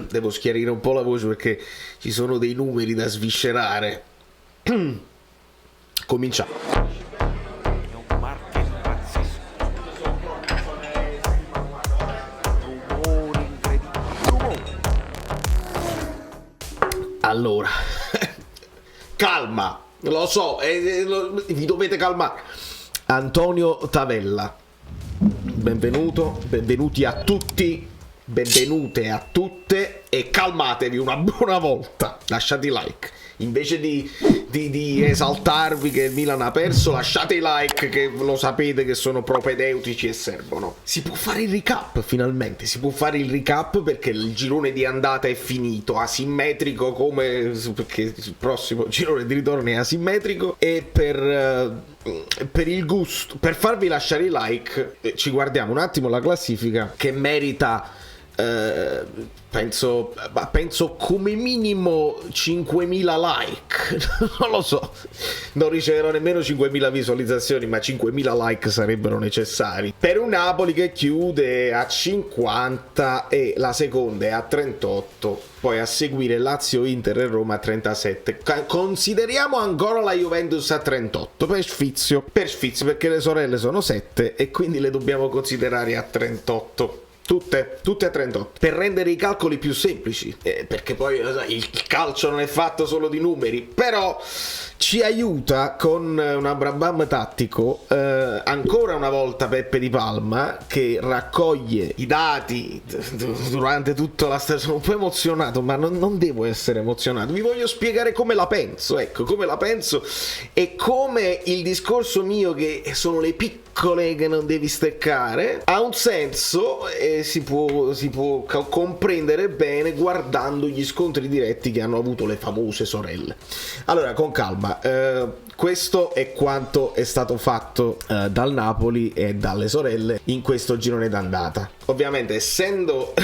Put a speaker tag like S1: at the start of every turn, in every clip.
S1: Devo schiarire un po' la voce perché ci sono dei numeri da sviscerare. Cominciamo.
S2: È un market pazzesco. Rumori incredibili. Rumori.
S1: Allora, calma, lo so, vi dovete calmare. Antonio Tavella, benvenuti a tutti, benvenute a tutte e calmatevi una buona volta, lasciate like. Invece di esaltarvi che il Milan ha perso, lasciate i like che lo sapete che sono propedeutici e servono. Si può fare il recap finalmente, si può fare il recap perché il girone di andata è finito, asimmetrico come... perché il prossimo girone di ritorno è asimmetrico e per il gusto, per farvi lasciare i like, ci guardiamo un attimo la classifica che merita... penso come minimo 5.000 like. Non lo so, non riceverò nemmeno 5.000 visualizzazioni, ma 5.000 like sarebbero necessari per un Napoli che chiude a 50 e la seconda è a 38, poi a seguire Lazio, Inter e Roma a 37. Consideriamo ancora la Juventus a 38 per sfizio perché le sorelle sono 7 e quindi le dobbiamo considerare a 38. Tutte a 38 per rendere i calcoli più semplici, perché poi il calcio non è fatto solo di numeri, però ci aiuta con un Abrabam tattico, ancora una volta Peppe Di Palma che raccoglie i dati durante tutta la stagione. Sono un po' emozionato, ma non devo essere emozionato, vi voglio spiegare come la penso, ecco, come la penso e come il discorso mio che sono le piccole che non devi steccare ha un senso e si può comprendere bene guardando gli scontri diretti che hanno avuto le famose sorelle. Allora, con calma, questo è quanto è stato fatto dal Napoli e dalle sorelle in questo girone d'andata. Ovviamente essendo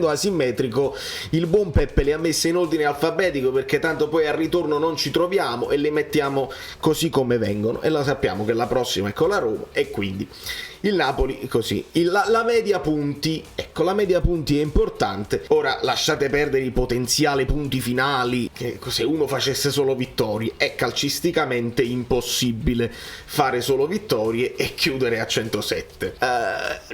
S1: asimmetrico, il buon Peppe le ha messe in ordine alfabetico perché tanto poi al ritorno non ci troviamo e le mettiamo così come vengono e lo sappiamo che la prossima è con la Roma e quindi il Napoli così. La media punti, ecco, la media punti è importante. Ora lasciate perdere i potenziali punti finali, che se uno facesse solo vittorie è calcisticamente impossibile fare solo vittorie e chiudere a 107.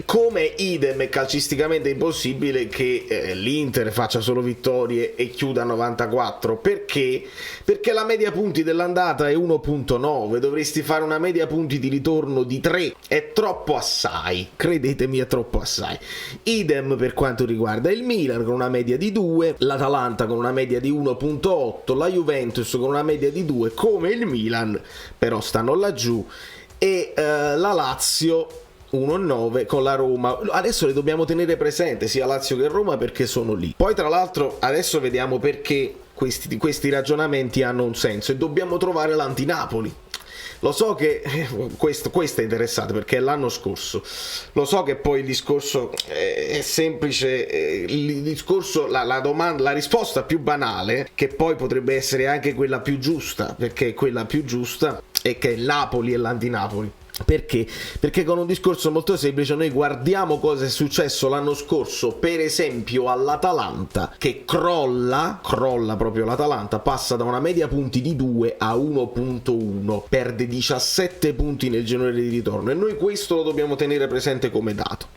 S1: Come idem è calcisticamente impossibile che l'Inter faccia solo vittorie e chiuda a 94. Perché? Perché la media punti dell'andata è 1.9, dovresti fare una media punti di ritorno di 3, è troppo assai, credetemi, è troppo assai. Idem per quanto riguarda il Milan con una media di 2, l'Atalanta con una media di 1.8, la Juventus con una media di 2 come il Milan, però stanno laggiù, e la Lazio 1,9 con la Roma. Adesso le dobbiamo tenere presente sia Lazio che Roma perché sono lì. Poi tra l'altro adesso vediamo perché questi ragionamenti hanno un senso e dobbiamo trovare l'antinapoli. Lo so che questo è interessante perché è l'anno scorso. Lo so che poi il discorso è semplice, il discorso, la domanda, la risposta più banale, che poi potrebbe essere anche quella più giusta, perché quella più giusta è che il Napoli è l'antinapoli. Perché? Perché con un discorso molto semplice noi guardiamo cosa è successo l'anno scorso, per esempio all'Atalanta, che crolla proprio l'Atalanta, passa da una media punti di 2 a 1.1, perde 17 punti nel girone di ritorno e noi questo lo dobbiamo tenere presente come dato.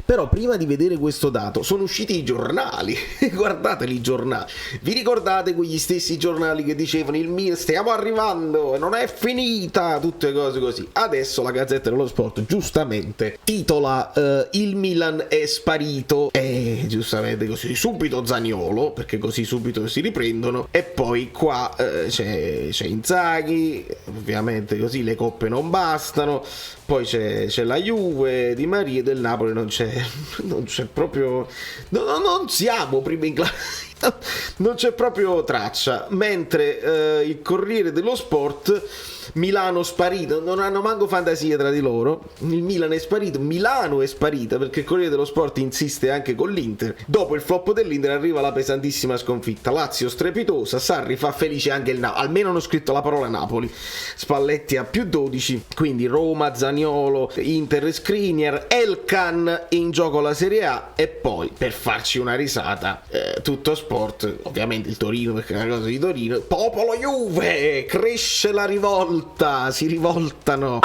S1: Però prima di vedere questo dato sono usciti i giornali, guardateli i giornali, vi ricordate quegli stessi giornali che dicevano il Milan stiamo arrivando, non è finita, tutte cose così. Adesso la Gazzetta dello Sport giustamente titola il Milan è sparito e giustamente così subito Zaniolo, perché così subito si riprendono, e poi qua c'è Inzaghi, ovviamente così le coppe non bastano, poi c'è la Juve di Maria, del Napoli non c'è proprio, non siamo prima in classifica. Non c'è proprio traccia, mentre il Corriere dello Sport, Milano sparito, non hanno manco fantasia tra di loro, il Milan è sparito, Milano è sparita, perché il Corriere dello Sport insiste anche con l'Inter. Dopo il flop dell'Inter arriva la pesantissima sconfitta, Lazio strepitosa, Sarri fa felice anche il Napoli, almeno hanno scritto la parola Napoli, Spalletti a più 12, quindi Roma, Zaniolo, Inter, Skriniar, Elkan in gioco la Serie A, e poi per farci una risata tutto sport, ovviamente il Torino, perché è una cosa di Torino, popolo Juve, cresce la rivolta, si rivoltano.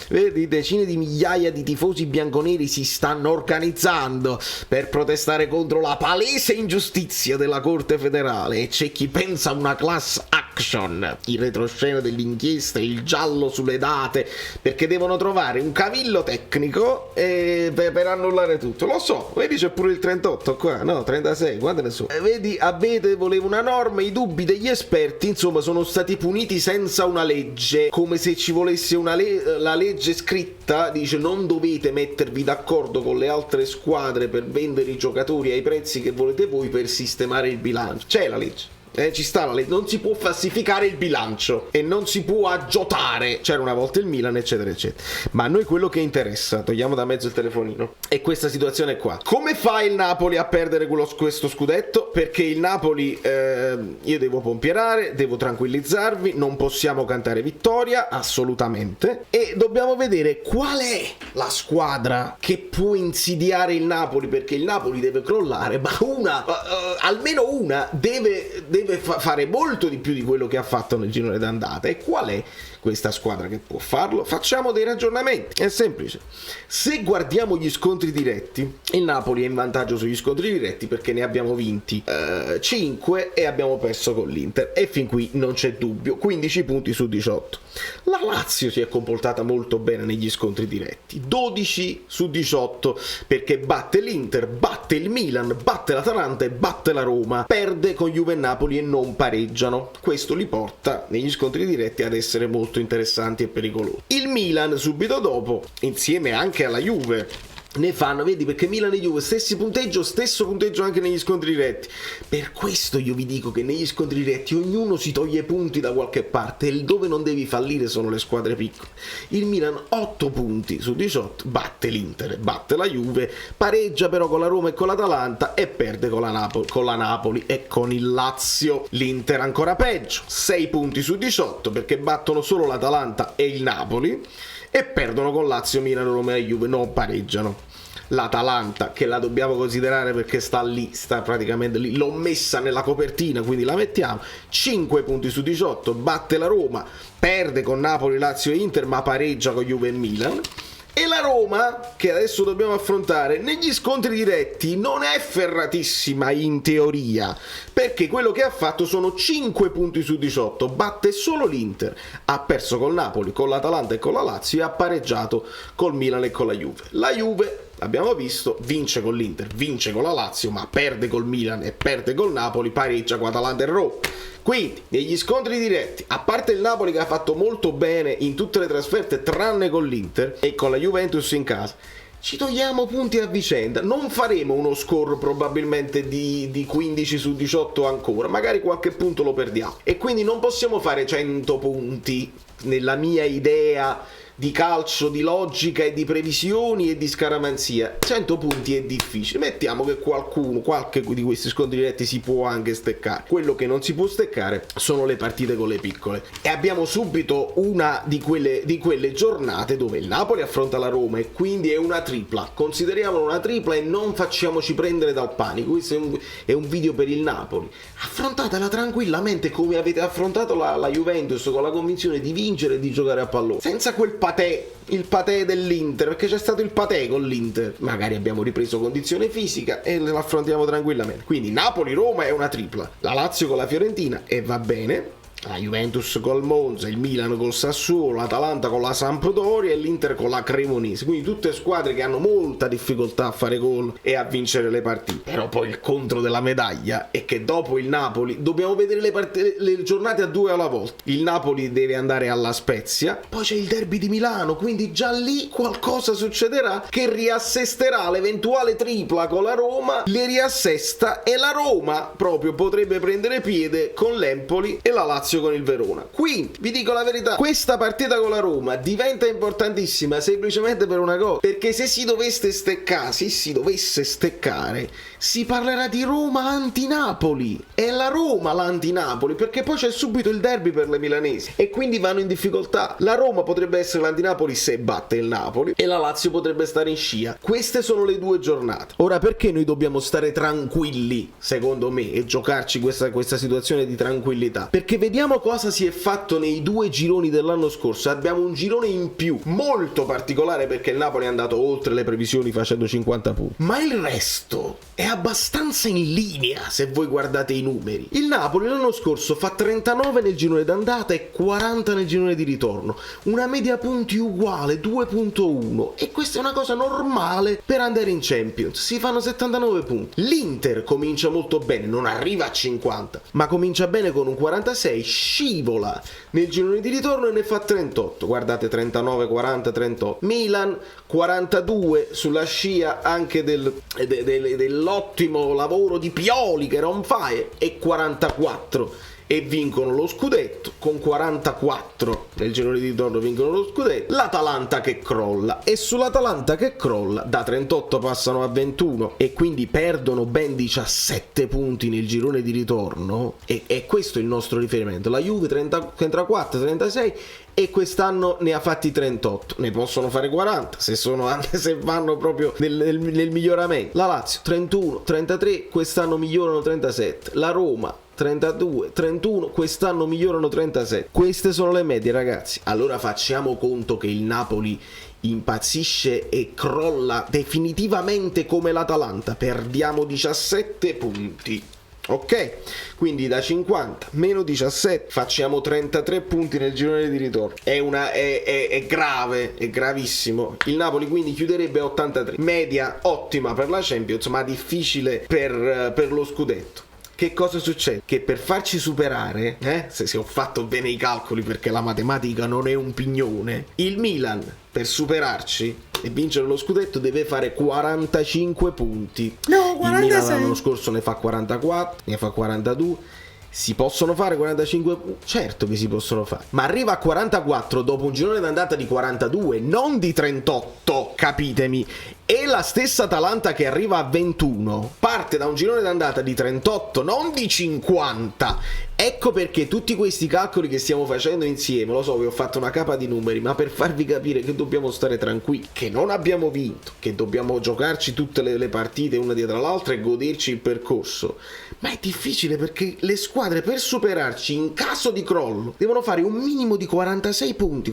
S1: Vedi, decine di migliaia di tifosi bianconeri si stanno organizzando per protestare contro la palese ingiustizia della Corte federale, e c'è chi pensa a una class action, il retroscena dell'inchiesta, il giallo sulle date, perché devono trovare un cavillo tecnico per annullare tutto. Lo so, vedi c'è pure il 38 qua, no, 36, quante ne so. Vedi, Abete voleva una norma, i dubbi degli esperti, insomma, sono stati puniti senza una legge, come se ci volesse la legge scritta, dice non dovete mettervi d'accordo con le altre squadre per vendere i giocatori ai prezzi che volete voi per sistemare il bilancio. C'è la legge. Ci sta la legge, non si può falsificare il bilancio e non si può aggiotare, c'era una volta il Milan, eccetera eccetera. Ma a noi quello che interessa, togliamo da mezzo il telefonino, è questa situazione qua. Come fa il Napoli a perdere questo scudetto? Perché il Napoli, io devo pompierare, devo tranquillizzarvi, non possiamo cantare vittoria, assolutamente, e dobbiamo vedere qual è la squadra che può insidiare il Napoli, perché il Napoli deve crollare, ma almeno una deve fare molto di più di quello che ha fatto nel girone d'andata. E qual è questa squadra che può farlo? Facciamo dei ragionamenti, è semplice. Se guardiamo gli scontri diretti, il Napoli è in vantaggio sugli scontri diretti perché ne abbiamo vinti 5 e abbiamo perso con l'Inter, e fin qui non c'è dubbio, 15 punti su 18. La Lazio si è comportata molto bene negli scontri diretti, 12 su 18, perché batte l'Inter, batte il Milan, batte l'Atalanta e batte la Roma, perde con Juve e Napoli e non pareggiano. Questo li porta negli scontri diretti ad essere molto interessanti e pericolosi. Il Milan subito dopo, insieme anche alla Juve, ne fanno, vedi, perché Milan e Juve stesso punteggio anche negli scontri diretti. Per questo io vi dico che negli scontri diretti ognuno si toglie punti da qualche parte, e dove non devi fallire sono le squadre piccole. Il Milan 8 punti su 18, batte l'Inter, batte la Juve, pareggia però con la Roma e con l'Atalanta e perde con la Napoli e con il Lazio. L'Inter ancora peggio, 6 punti su 18 perché battono solo l'Atalanta e il Napoli, e perdono con Lazio, Milan, Roma e Juve, non pareggiano. L'Atalanta, che la dobbiamo considerare perché sta lì, sta praticamente lì, l'ho messa nella copertina, quindi la mettiamo, 5 punti su 18, batte la Roma, perde con Napoli, Lazio e Inter, ma pareggia con Juve e Milan. E la Roma, che adesso dobbiamo affrontare, negli scontri diretti non è ferratissima in teoria, perché quello che ha fatto sono 5 punti su 18, batte solo l'Inter, ha perso col Napoli, con l'Atalanta e con la Lazio, e ha pareggiato col Milan e con la Juve. La Juve, abbiamo visto, vince con l'Inter, vince con la Lazio, ma perde col Milan e perde col Napoli, pareggia con Atalanta e Roma. Quindi, negli scontri diretti, a parte il Napoli che ha fatto molto bene in tutte le trasferte tranne con l'Inter e con la Juventus in casa, ci togliamo punti a vicenda. Non faremo uno score probabilmente di 15 su 18 ancora, magari qualche punto lo perdiamo, e quindi non possiamo fare 100 punti nella mia idea di calcio, di logica e di previsioni e di scaramanzia. 100 punti è difficile, mettiamo che qualche di questi scontri diretti si può anche steccare. Quello che non si può steccare sono le partite con le piccole, e abbiamo subito una di quelle giornate dove il Napoli affronta la Roma, e quindi è una tripla, consideriamola una tripla e non facciamoci prendere dal panico. Questo è un video per il Napoli, affrontatela tranquillamente come avete affrontato la Juventus, con la convinzione di vincere e di giocare a pallone, senza quel il patè dell'Inter, perché c'è stato il patè con l'Inter. Magari abbiamo ripreso condizione fisica e lo affrontiamo tranquillamente. Quindi Napoli-Roma è una tripla, la Lazio con la Fiorentina e va bene, La Juventus col Monza, il Milan col Sassuolo, l'Atalanta con la Sampdoria e l'Inter con la Cremonese. Quindi tutte squadre che hanno molta difficoltà a fare gol e a vincere le partite. Però poi il contro della medaglia è che dopo il Napoli dobbiamo vedere le giornate a due alla volta. Il Napoli deve andare alla Spezia, poi c'è il derby di Milano, quindi già lì qualcosa succederà che riassesterà l'eventuale tripla con la Roma, le riassesta e la Roma proprio potrebbe prendere piede con l'Empoli e la Lazio con il Verona. Quindi vi dico la verità, questa partita con la Roma diventa importantissima semplicemente per una cosa, perché se si dovesse steccare, si parlerà di Roma anti-Napoli. È la Roma l'anti-Napoli, perché poi c'è subito il derby per le milanesi e quindi vanno in difficoltà. La Roma potrebbe essere l'anti-Napoli se batte il Napoli e la Lazio potrebbe stare in scia. Queste sono le due giornate. Ora, perché noi dobbiamo stare tranquilli, secondo me, e giocarci questa situazione di tranquillità? Perché vediamo cosa si è fatto nei due gironi dell'anno scorso. Abbiamo un girone in più molto particolare perché il Napoli è andato oltre le previsioni facendo 50 punti, ma il resto è abbastanza in linea se voi guardate i numeri. Il Napoli l'anno scorso fa 39 nel girone d'andata e 40 nel girone di ritorno, una media punti uguale, 2.1, e questa è una cosa normale per andare in Champions. Si fanno 79 punti. L'Inter comincia molto bene, non arriva a 50, ma comincia bene con un 46, scivola nel girone di ritorno e ne fa 38. Guardate, 39, 40, 38. Milan 42 sulla scia anche dell'ottimo lavoro di Pioli che era on fire, e 44 e vincono lo scudetto. Con 44 nel girone di ritorno vincono lo scudetto. L'Atalanta che crolla, e sull'Atalanta che crolla da 38 passano a 21 e quindi perdono ben 17 punti nel girone di ritorno, e questo è il nostro riferimento. La Juve 34, 36 e quest'anno ne ha fatti 38, ne possono fare 40 se vanno proprio nel miglioramento. La Lazio 31, 33, quest'anno migliorano 37. La Roma 32, 31, quest'anno migliorano 37. Queste sono le medie, ragazzi. Allora facciamo conto che il Napoli impazzisce e crolla definitivamente come l'Atalanta. Perdiamo 17 punti. Ok, quindi da 50 meno 17 facciamo 33 punti nel girone di ritorno. È grave, è gravissimo. Il Napoli quindi chiuderebbe a 83, media ottima per la Champions ma difficile per lo scudetto. Che cosa succede? Che per farci superare, se ho fatto bene i calcoli, perché la matematica non è un pignone, il Milan per superarci e vincere lo scudetto deve fare 45 punti.
S3: No, 46.
S1: Il Milan l'anno scorso ne fa 44, ne fa 42. Si possono fare 45 punti? Certo che si possono fare, ma arriva a 44 dopo un girone d'andata di 42, non di 38, capitemi. E la stessa Atalanta che arriva a 21 parte da un girone d'andata di 38, non di 50. Ecco perché tutti questi calcoli che stiamo facendo insieme, lo so, vi ho fatto una capa di numeri, ma per farvi capire che dobbiamo stare tranquilli, che non abbiamo vinto, che dobbiamo giocarci tutte le partite una dietro l'altra e goderci il percorso. Ma è difficile perché le squadre, per superarci in caso di crollo, devono fare un minimo di 46 punti,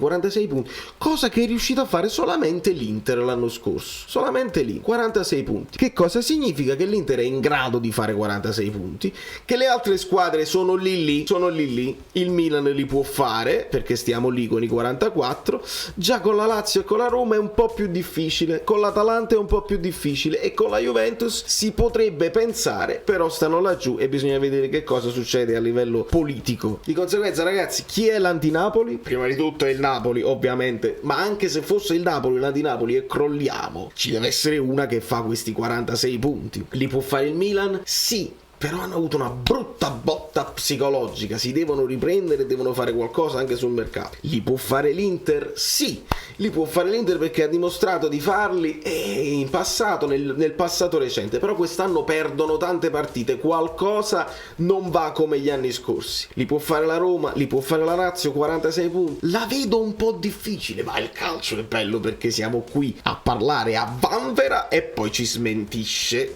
S1: cosa che è riuscito a fare solamente l'Inter l'anno scorso. Solamente lì, 46 punti. Che cosa significa? Che l'Inter è in grado di fare 46 punti, che le altre squadre sono lì, il Milan li può fare, perché stiamo lì con i 44, già con la Lazio e con la Roma è un po' più difficile, con l'Atalanta è un po' più difficile, e con la Juventus si potrebbe pensare, però stanno laggiù e bisogna vedere che cosa succede a livello politico. Di conseguenza, ragazzi, chi è l'anti-Napoli? Prima di tutto è il Napoli, ovviamente, ma anche se fosse il Napoli l'anti-Napoli e crolliamo, ci deve essere una che fa questi 46 punti. Li può fare il Milan? Sì, però hanno avuto una brutta botta psicologica, si devono riprendere, devono fare qualcosa anche sul mercato. Li può fare l'Inter? Sì, li può fare l'Inter perché ha dimostrato di farli in passato, nel passato recente, però quest'anno perdono tante partite, qualcosa non va come gli anni scorsi. Li può fare la Roma, li può fare la Lazio, 46 punti. La vedo un po' difficile, ma il calcio è bello perché siamo qui a parlare a vanvera e poi ci smentisce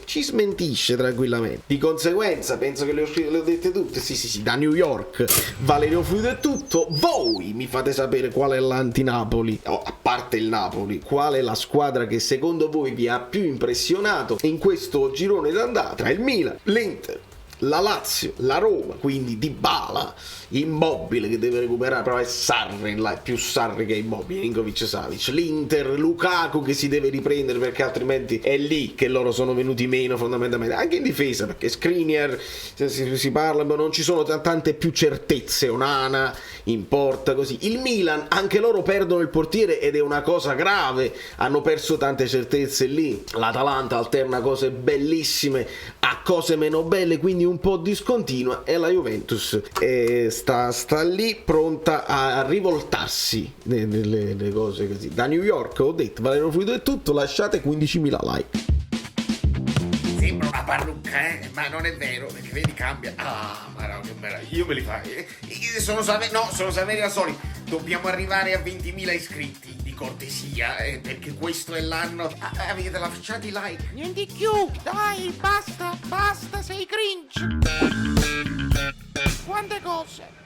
S1: tranquillamente. Di conseguenza penso che le ho dette tutte. Sì, da New York Valerio Fluido è tutto. Voi mi fate sapere qual è l'anti-Napoli, a parte il Napoli, qual è la squadra che secondo voi vi ha più impressionato in questo girone d'andata tra il Milan, l'Inter, la Lazio, la Roma, quindi Dybala, Immobile che deve recuperare, però è Sarri, là, è più Sarri che Immobile, Milinkovic-Savic, l'Inter, Lukaku che si deve riprendere perché altrimenti è lì che loro sono venuti meno fondamentalmente, anche in difesa perché Skriniar si parla, ma non ci sono tante più certezze, Onana in porta così. Il Milan, anche loro perdono il portiere ed è una cosa grave, hanno perso tante certezze lì. L'Atalanta alterna cose bellissime a cose meno belle, quindi un po' discontinua, e la Juventus sta lì pronta a rivoltarsi nelle cose così. Da New York ho detto, Valerio Fluido è tutto, lasciate 15.000 like.
S2: Sembra una parrucca, ma non è vero, perché vedi cambia. Ah, ma no, che meraviglia, io me li fai. Sono Saverio Asoli. Dobbiamo arrivare a 20.000 iscritti, di cortesia, perché questo è l'anno. Avete lasciato i like.
S3: Niente più, dai, basta, sei cringe. Quante cose.